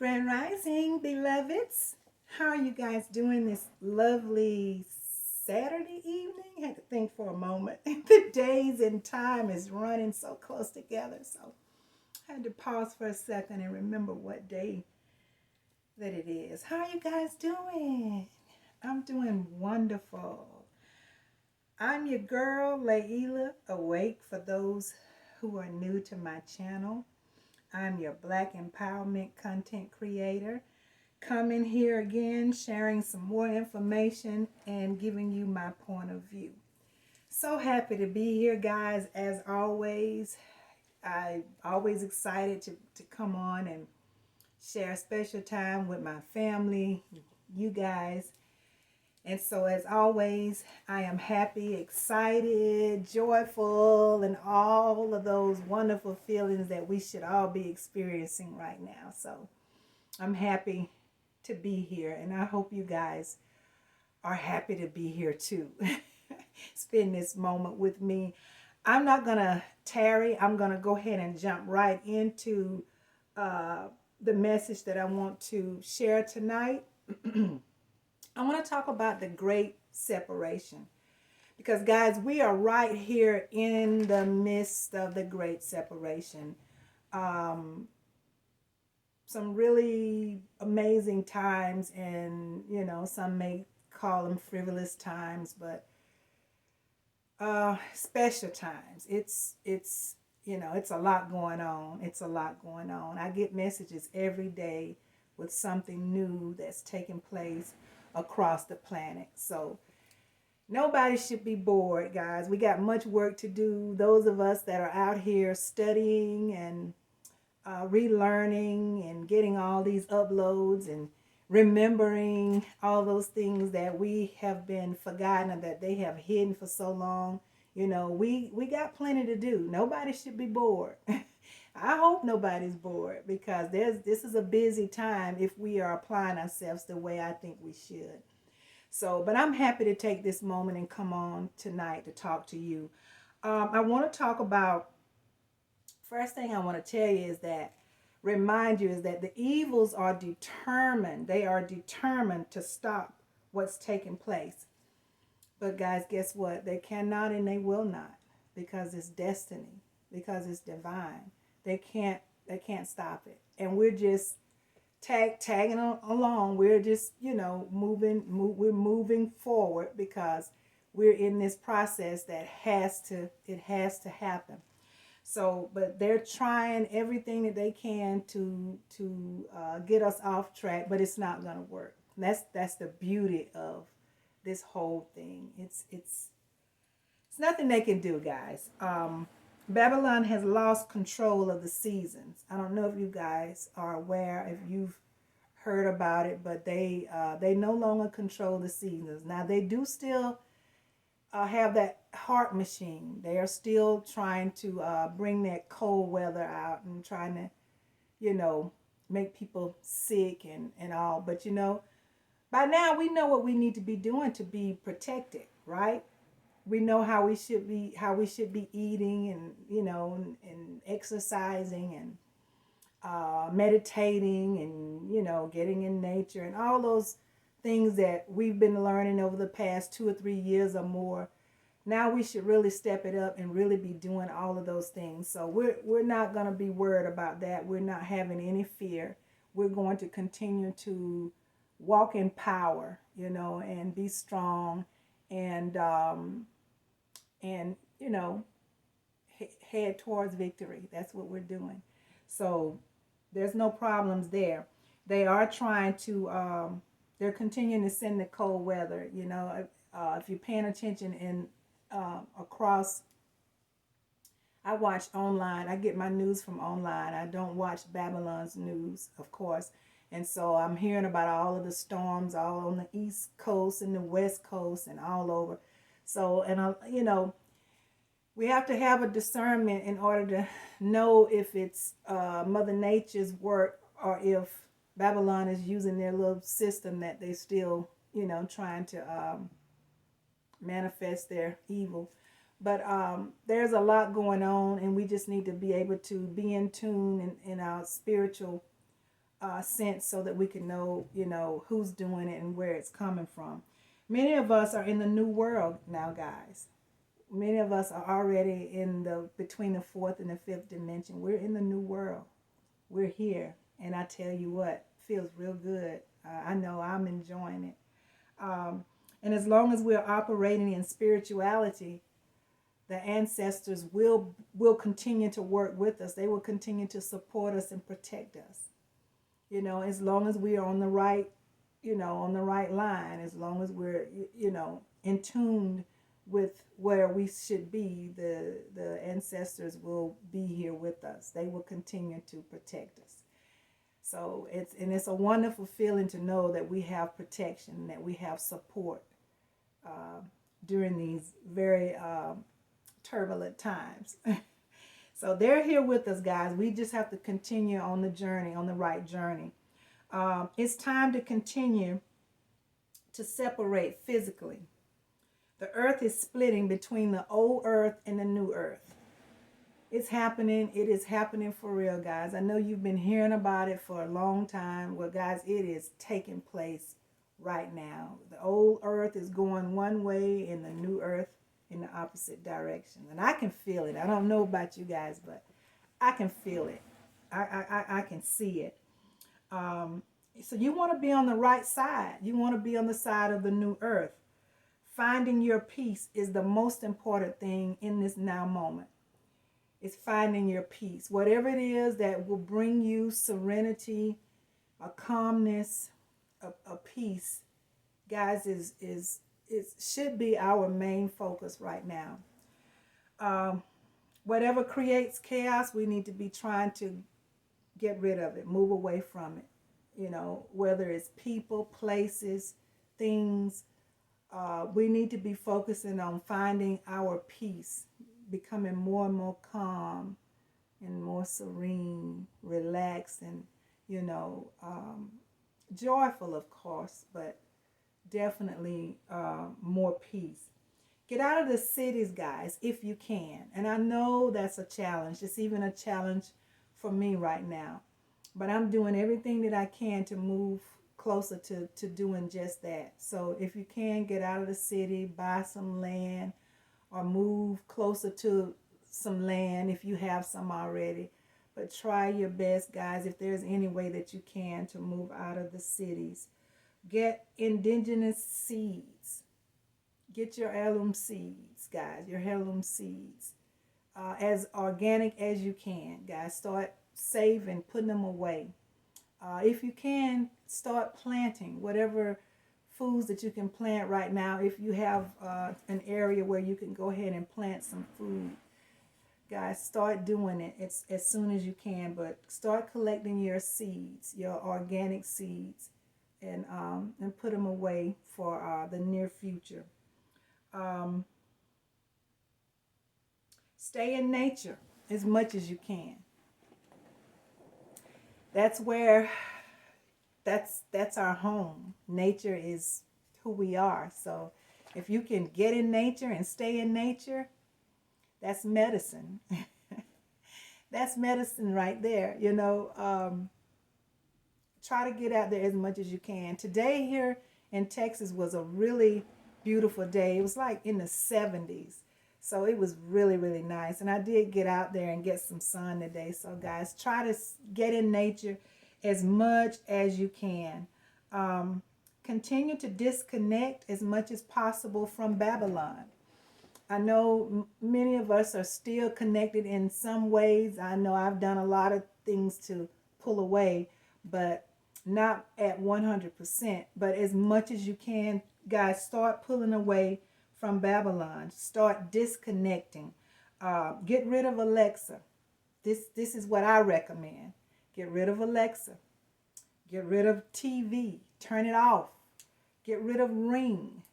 Grand Rising, beloveds. How are you guys doing this lovely Saturday evening? I had to think for a moment. The days and time is running so close together, so I had to pause for a second and remember what day that it is. How are you guys doing? I'm doing wonderful. I'm your girl, Layla, awake for those who are new to my channel. I'm your Black Empowerment content creator, coming here again, sharing some more information and giving you my point of view. So happy to be here, guys. As always, I always excited to come on and share special time with my family, you guys. And so, as always, I am happy, excited, joyful, and all of those wonderful feelings that we should all be experiencing right now. So, I'm happy to be here, and I hope you guys are happy to be here too. Spend this moment with me. I'm not going to tarry. I'm going to go ahead and jump right into the message that I want to share tonight. I want to talk about the great separation. Because, guys, we are right here in the midst of the great separation. Some really amazing times, and, some may call them frivolous times, but special times. It's a lot going on. It's a lot going on. I get messages every day with something new that's taking place across the planet. So nobody should be bored, guys. We got much work to do. Those of us that are out here studying and relearning and getting all these uploads and remembering all those things that we have been forgotten and that they have hidden for so long. We got plenty to do. Nobody should be bored. I hope nobody's bored, because this is a busy time if we are applying ourselves the way I think we should. So, but I'm happy to take this moment and come on tonight to talk to you. I want to talk about, first thing I want to tell you is that, remind you is that the evils are determined. They are determined to stop what's taking place. But guys, guess what? They cannot and they will not, because it's destiny, because it's divine. They can't stop it. And we're just tagging along. We're just, we're moving forward, because we're in this process that has to happen. So, but they're trying everything that they can to get us off track, but it's not going to work. That's the beauty of this whole thing. It's nothing they can do, guys. Babylon has lost control of the seasons. I don't know if you guys are aware, if you've heard about it, but they no longer control the seasons. Now they do still have that heart machine. They are still trying to bring that cold weather out and trying to, make people sick and all. But by now we know what we need to be doing to be protected, right? We know how we should be eating, and and exercising, and meditating, and getting in nature, and all those things that we've been learning over the past 2 or 3 years or more. Now we should really step it up and really be doing all of those things. So we're not going to be worried about that. We're not having any fear. We're going to continue to walk in power, and be strong, and head towards victory. That's what we're doing. So there's no problems there. They are trying to they're continuing to send the cold weather. If you're paying attention in across, I watch online. I get my news from online. I don't watch Babylon's news, of course. And so I'm hearing about all of the storms all on the East Coast and the West Coast and all over. So, and we have to have a discernment in order to know if it's Mother Nature's work, or if Babylon is using their little system that they still, trying to manifest their evil. But there's a lot going on, and we just need to be able to be in tune in our spiritual sent so that we can know, who's doing it and where it's coming from. Many of us are in the new world now, guys. Many of us are already in the between the fourth and the fifth dimension. We're in the new world. We're here, and I tell you what, feels real good. I know I'm enjoying it. Um, and as long as we're operating in spirituality, the ancestors will continue to work with us. They will continue to support us and protect us. As long as we are on the right, on the right line, as long as we're, in tune with where we should be, the ancestors will be here with us. They will continue to protect us. So it's a wonderful feeling to know that we have protection, that we have support during these very turbulent times. So they're here with us, guys. We just have to continue on the journey, on the right journey. It's time to continue to separate physically. The earth is splitting between the old earth and the new earth. It's happening. It is happening for real, guys. I know you've been hearing about it for a long time. Well, guys, it is taking place right now. The old earth is going one way and the new earth in the opposite direction. And I can feel it. I don't know about you guys, but I can feel it. I can see it. So you want to be on the right side. You want to be on the side of the new earth. Finding your peace is the most important thing in this now moment. It's finding your peace. Whatever it is that will bring you serenity, a calmness, a peace, guys, it should be our main focus right now. Whatever creates chaos, we need to be trying to get rid of it, move away from it. Whether it's people, places, things, we need to be focusing on finding our peace, becoming more and more calm and more serene, relaxed, and, joyful, of course, but definitely more peace. Get out of the cities, guys, if you can. And I know that's a challenge. It's even a challenge for me right now. But I'm doing everything that I can to move closer to doing just that. So if you can, get out of the city, buy some land, or move closer to some land if you have some already. But try your best, guys, if there's any way that you can, to move out of the cities. Get indigenous seeds. Get your heirloom seeds, guys, your heirloom seeds. As organic as you can, guys. Start saving, putting them away. If you can, start planting whatever foods that you can plant right now. If you have an area where you can go ahead and plant some food, guys, start doing it as soon as you can. But start collecting your seeds, your organic seeds, and put them away for the near future. Stay in nature as much as you can. That's our home. Nature is who we are. So if you can get in nature and stay in nature, that's medicine. That's medicine right there. Try to get out there as much as you can. Today here in Texas was a really beautiful day. It was like in the 70s. So it was really, really nice. And I did get out there and get some sun today. So guys, try to get in nature as much as you can. Continue to disconnect as much as possible from Babylon. I know many of us are still connected in some ways. I know I've done a lot of things to pull away, but not at 100%. But as much as you can, guys, start pulling away from Babylon. Start disconnecting. Get rid of Alexa. This is what I recommend. Get rid of Alexa. Get rid of TV. Turn it off. Get rid of Ring.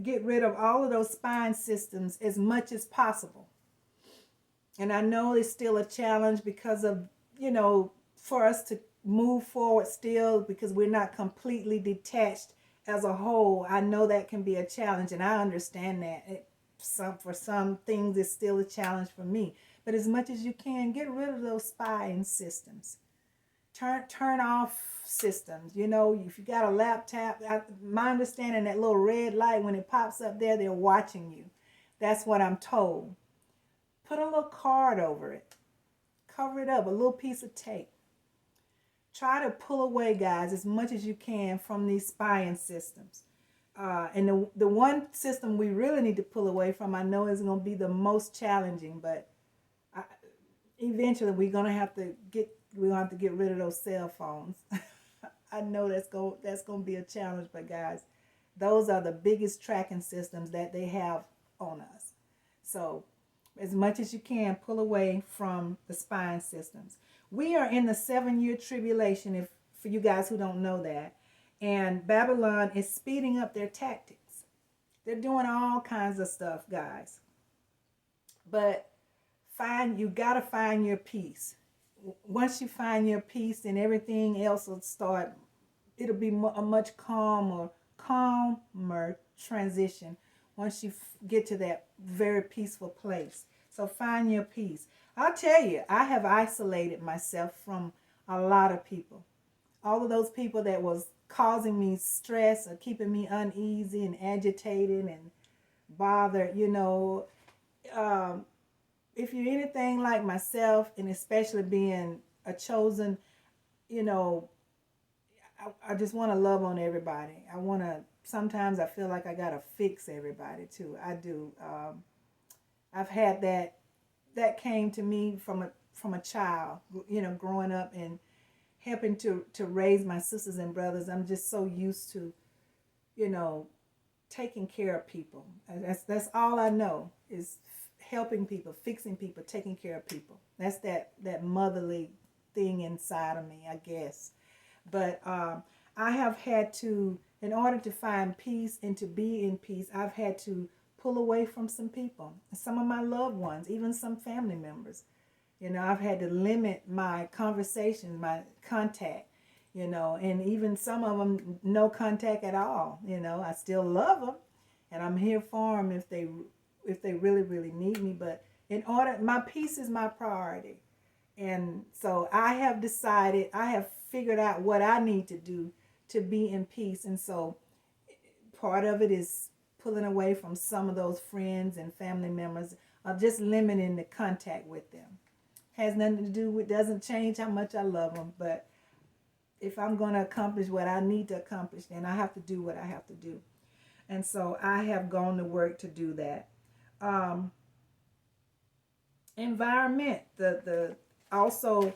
Get rid of all of those spine systems as much as possible. And I know it's still a challenge because of, for us to move forward still, because we're not completely detached as a whole. I know that can be a challenge, and I understand that. For some things, it's still a challenge for me. But as much as you can, get rid of those spine systems. Turn off systems. You know, if you got a laptop, my understanding, that little red light, when it pops up there, they're watching you. That's what I'm told. Put a little card over it. Cover it up, a little piece of tape. Try to pull away, guys, as much as you can from these spying systems. And the one system we really need to pull away from, I know is going to be the most challenging, but eventually we're going to have to get rid of those cell phones. I know that's going to be a challenge, but guys, those are the biggest tracking systems that they have on us. So as much as you can, pull away from the spying systems. We are in the 7-year tribulation, if for you guys who don't know that. And Babylon is speeding up their tactics. They're doing all kinds of stuff, guys. But you got to find your peace. Once you find your peace, then everything else will start. It'll be a much calmer transition once you get to that very peaceful place. So find your peace. I'll tell you, I have isolated myself from a lot of people. All of those people that was causing me stress or keeping me uneasy and agitated and bothered, you know. If you're anything like myself, and especially being a chosen, you know, I just want to love on everybody. Sometimes I feel like I got to fix everybody too. I do. I've had that came to me from a child, you know, growing up and helping to raise my sisters and brothers. I'm just so used to, you know, taking care of people. That's all I know is helping people, fixing people, taking care of people. That's that motherly thing inside of me, I guess. But I have had to, in order to find peace and to be in peace, I've had to pull away from some people, some of my loved ones, even some family members. You know, I've had to limit my conversation, my contact, you know, and even some of them, no contact at all. You know, I still love them and I'm here for them if they really, really need me. But my peace is my priority. And so I have figured out what I need to do to be in peace. And so part of it is pulling away from some of those friends and family members, or just limiting the contact with them. Has nothing to do with, doesn't change how much I love them, but if I'm going to accomplish what I need to accomplish, then I have to do what I have to do. And so I have gone to work to do that. Environment, also,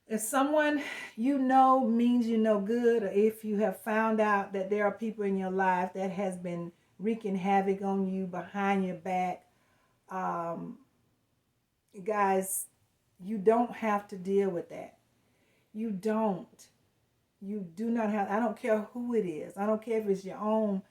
if someone you know means you no good, or if you have found out that there are people in your life that has been wreaking havoc on you behind your back, guys, you don't have to deal with that. You don't. You do not have. I don't care who it is. I don't care if it's your own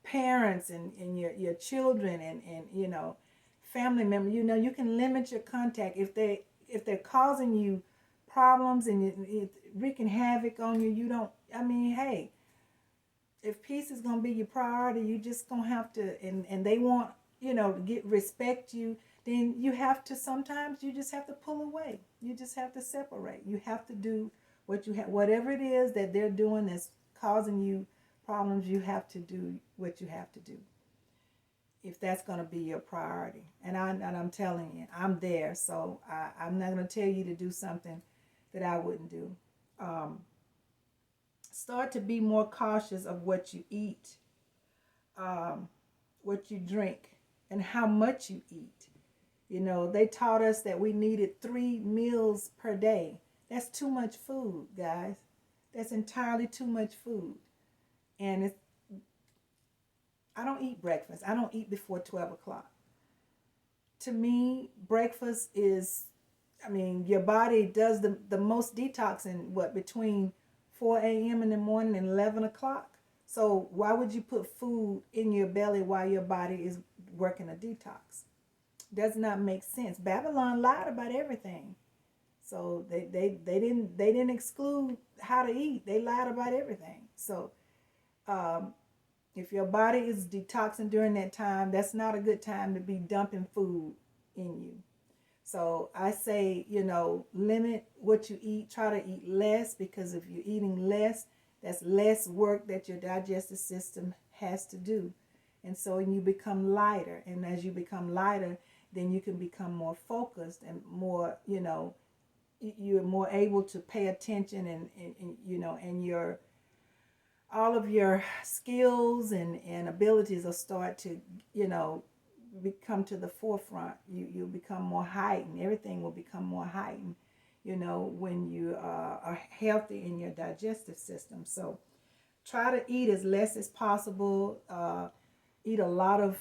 parents and your children and you know, family members. You know, you can limit your contact if they're causing you problems and wreaking havoc on you. You don't. I mean, hey, if peace is gonna be your priority, you just gonna have to. And they want, you know, to respect you. Then you have to. Sometimes you just have to pull away. You just have to separate. You have to do what you have, whatever it is that they're doing that's causing you problems. You have to do what you have to do, if that's going to be your priority. And I'm telling you, I'm there. So I'm not going to tell you to do something that I wouldn't do. Start to be more cautious of what you eat, what you drink, and how much you eat. You know, they taught us that we needed 3 meals per day. That's too much food, guys. That's entirely too much food. And I don't eat breakfast. I don't eat before 12 o'clock. To me, breakfast is, I mean, your body does the most detoxing, between 4 a.m. in the morning and 11 o'clock? So why would you put food in your belly while your body is working a detox? Does not make sense. Babylon lied about everything. So they didn't exclude how to eat. They lied about everything. So if your body is detoxing during that time, that's not a good time to be dumping food in you. So I say, limit what you eat. Try to eat less, because if you're eating less, that's less work that your digestive system has to do. And so you become lighter. And as you become lighter, then you can become more focused and more, you're more able to pay attention, and your all of your skills and abilities will start to, you know, become to the forefront. You become more heightened. Everything will become more heightened, when you are healthy in your digestive system. So try to eat as less as possible. Eat a lot of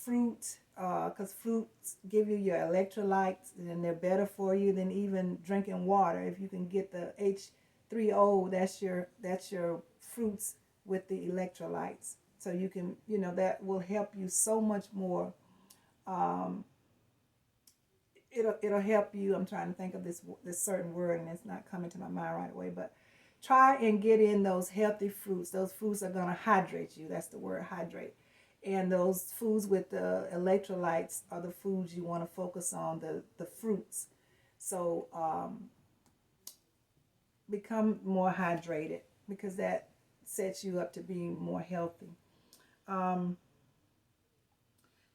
fruit, because fruits give you your electrolytes, and they're better for you than even drinking water. If you can get the H3O, that's your fruits with the electrolytes. So you can, that will help you so much more. Um, it'll help you. I'm trying to think of this certain word, and it's not coming to my mind right away. But try and get in those healthy fruits. Those fruits are gonna hydrate you. That's the word, hydrate. And those foods with the electrolytes are the foods you want to focus on. The fruits. So become more hydrated, because that sets you up to be more healthy. Um,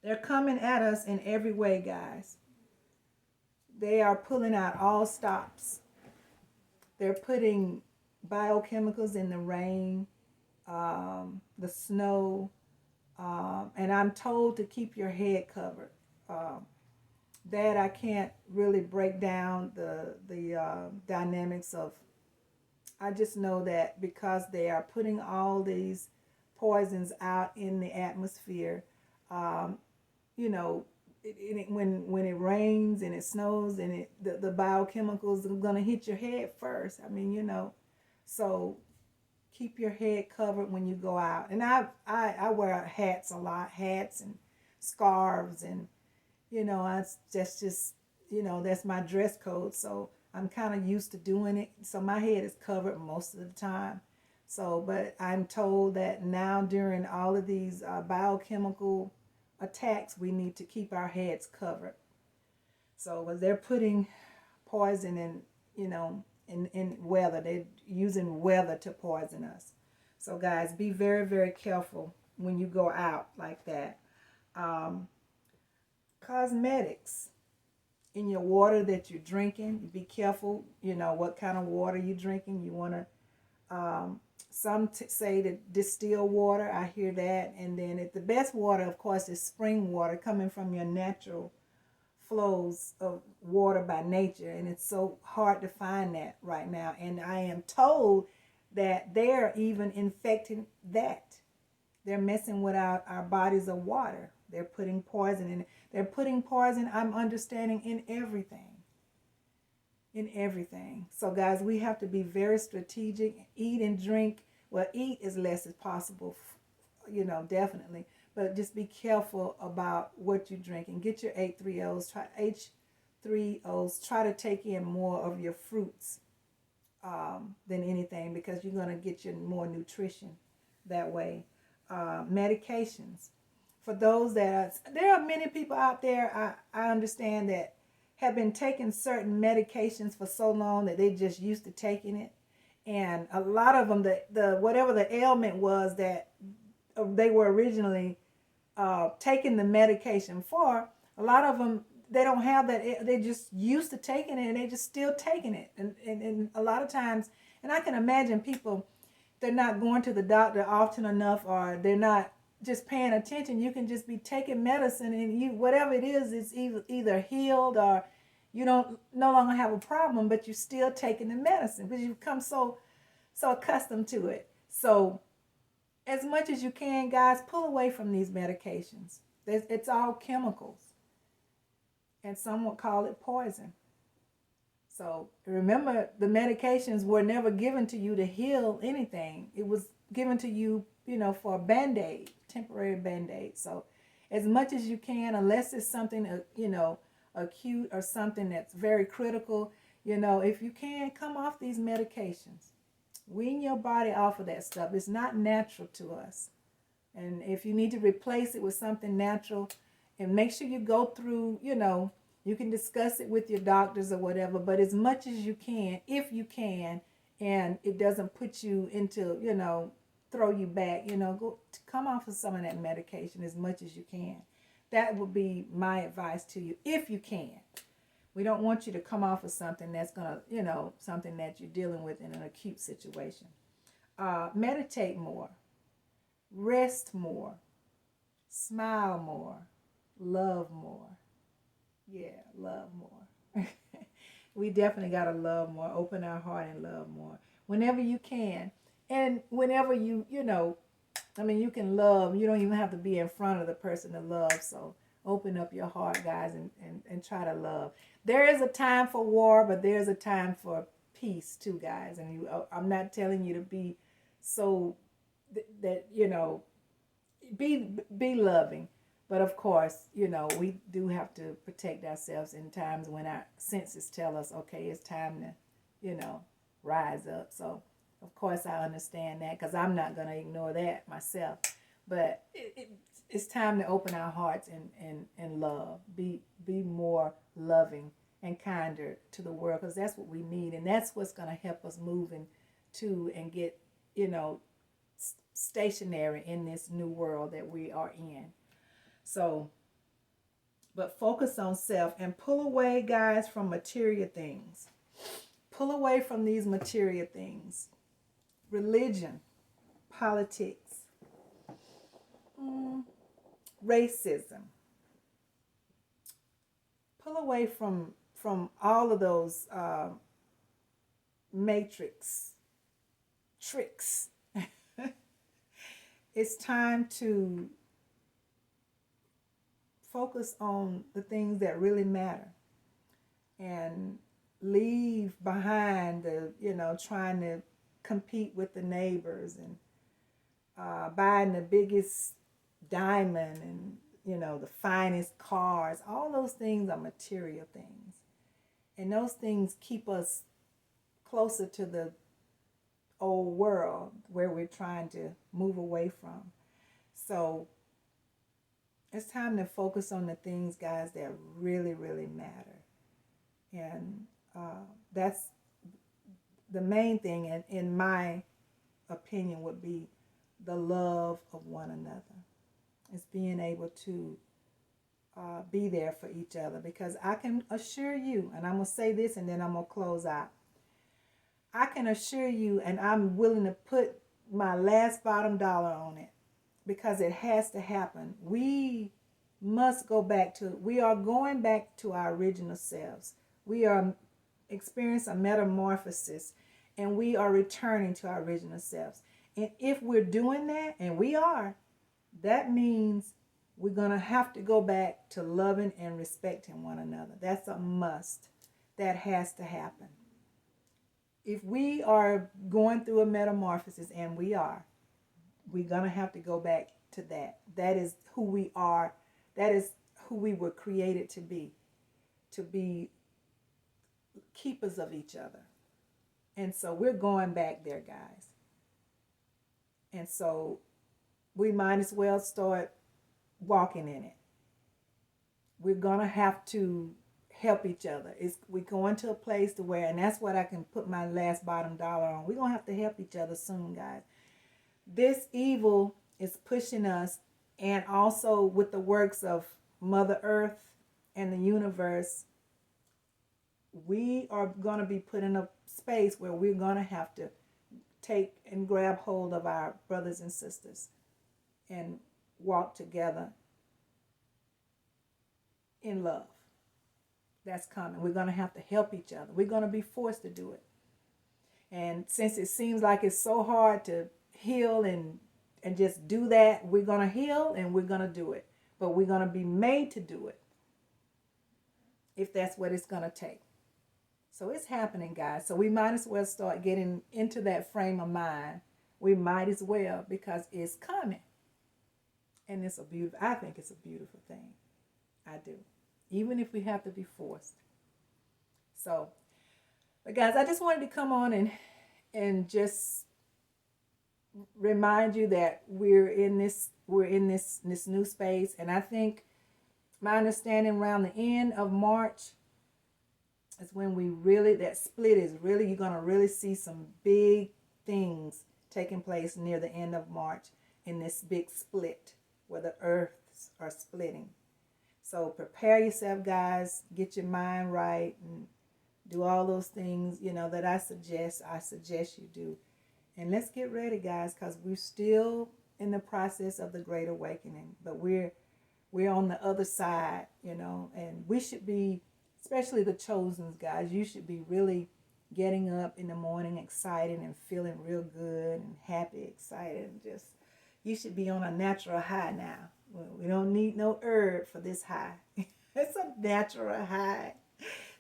they're coming at us in every way, guys. They are pulling out all stops. They're putting biochemicals in the rain, the snow, and I'm told to keep your head covered. That I can't really break down the dynamics of. I just know that because they are putting all these poisons out in the atmosphere, um, you know, when it rains and it snows, and the biochemicals are gonna hit your head first. I mean, so keep your head covered when you go out. And I wear hats a lot, hats and scarves, and I just that's my dress code. So I'm kind of used to doing it. So my head is covered most of the time. So, but I'm told that now during all of these biochemical attacks, we need to keep our heads covered. So, as they're putting poison in, in weather, they're using weather to poison us. So, guys, be very, very careful when you go out like that. Um, Cosmetics in your water that you're drinking. Be careful, what kind of water you're drinking. You want to, some say that distill water. I hear that. And then the best water, of course, is spring water coming from your natural flows of water by nature. And it's so hard to find that right now. And I am told that they're even infecting that. They're messing with our bodies of water. They're putting poison in it. They're putting poison, I'm understanding, in everything. In everything. So, guys, we have to be very strategic. Eat and drink. Well, eat as less as possible, definitely. But just be careful about what you drink, and get your H3Os. Try to take in more of your fruits than anything, because you're going to get your more nutrition that way. Medications. For those there are many people out there, I understand, that have been taking certain medications for so long that they just used to taking it. And a lot of them, the whatever the ailment was that they were originally taking the medication for, a lot of them, they don't have that. They just used to taking it, and they just still taking it. And a lot of times, and I can imagine people, they're not going to the doctor often enough, or they're not just paying attention. You can just be taking medicine, and whatever it is, it's either healed, or you don't no longer have a problem, but you're still taking the medicine because you've become so accustomed to it. So as much as you can, guys, pull away from these medications. It's all chemicals, and some would call it poison. So remember, the medications were never given to you to heal anything. It was given to you, for a Band-Aid, temporary Band-Aid. So as much as you can, unless it's something, acute or something that's very critical, if you can, come off these medications. Wean your body off of that stuff. It's not natural to us. And if you need to replace it with something natural, and make sure you go through, You can discuss it with your doctors or whatever, but as much as you can, if you can, and it doesn't put you into, throw you back, go come off of some of that medication as much as you can. That would be my advice to you, if you can. We don't want you to come off of something that's going to, something that you're dealing with in an acute situation. Meditate more, rest more, smile more, love more. Yeah, love more. We definitely got to love more, open our heart and love more whenever you can. And whenever you can love, you don't even have to be in front of the person to love. So open up your heart, guys, and try to love. There is a time for war, but there's a time for peace too, guys. And I'm not telling you to be so that be loving. But of course, we do have to protect ourselves in times when our senses tell us, okay, it's time to, rise up. So, of course, I understand that because I'm not going to ignore that myself. But it's time to open our hearts and love. Be more loving and kinder to the world, because that's what we need. And that's what's going to help us move into and get, stationary in this new world that we are in. So, but focus on self and pull away, guys, from material things. Pull away from these material things. Religion, politics, racism. Pull away from all of those matrix tricks. It's time to focus on the things that really matter and leave behind the, trying to compete with the neighbors and buying the biggest diamond and, the finest cars. All those things are material things. And those things keep us closer to the old world where we're trying to move away from. So it's time to focus on the things, guys, that really, really matter. And that's the main thing, and in my opinion, would be the love of one another. It's being able to be there for each other, because I can assure you, and I'm going to say this and then I'm going to close out. I can assure you, and I'm willing to put my last bottom dollar on it, because it has to happen. We must go back to, we are going back to our original selves. We are experiencing a metamorphosis, and we are returning to our original selves. And if we're doing that, and we are, that means we're going to have to go back to loving and respecting one another. That's a must. That has to happen. If we are going through a metamorphosis, and we are, we're going to have to go back to that. That is who we are. That is who we were created to be keepers of each other. And so we're going back there, guys. And so we might as well start walking in it. We're going to have to help each other. We're going to a place to where, and that's what I can put my last bottom dollar on. We're going to have to help each other soon, guys. This evil is pushing us, and also with the works of Mother Earth and the universe, we are going to be put in a space where we're going to have to take and grab hold of our brothers and sisters and walk together in love. That's coming. We're going to have to help each other. We're going to be forced to do it. And since it seems like it's so hard to heal and just do that, we're going to heal and we're going to do it. But we're going to be made to do it, if that's what it's going to take. So it's happening, guys. So we might as well start getting into that frame of mind. We might as well, because it's coming. And I think it's a beautiful thing. I do. Even if we have to be forced. So, but guys, I just wanted to come on and just remind you that we're in this new space. And I think My understanding around the end of March is when we really, that split is really, you're going to really see some big things taking place near the end of March in this big split where the earths are splitting. So prepare yourself, guys. Get your mind right and do all those things, that I suggest you do. And let's get ready, guys, because we're still in the process of the Great Awakening. But we're on the other side, and we should be, especially the chosen guys, you should be really getting up in the morning excited and feeling real good and happy, excited, and just, you should be on a natural high now. We don't need no herb for this high. It's a natural high.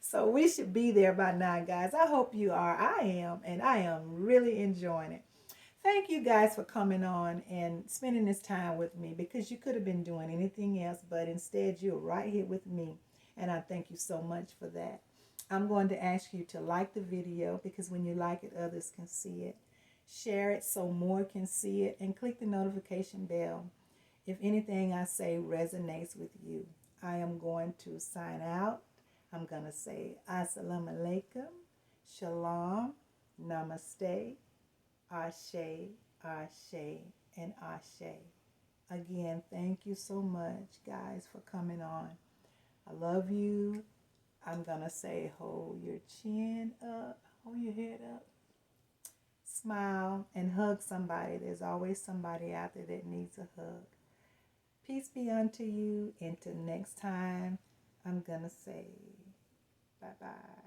So we should be there by now, guys. I hope you are. I am, and I am really enjoying it. Thank you guys for coming on and spending this time with me, because you could have been doing anything else, but instead you're right here with me. And I thank you so much for that. I'm going to ask you to like the video, because when you like it, others can see it. Share it so more can see it, and click the notification bell if anything I say resonates with you. I am going to sign out. I'm going to say Assalamu alaikum, Shalom, Namaste, Ashe, Ashe, and Ashe. Again, thank you so much, guys, for coming on. I love you. I'm going to say hold your chin up, hold your head up, smile, and hug somebody. There's always somebody out there that needs a hug. Peace be unto you. Until next time, I'm going to say bye-bye.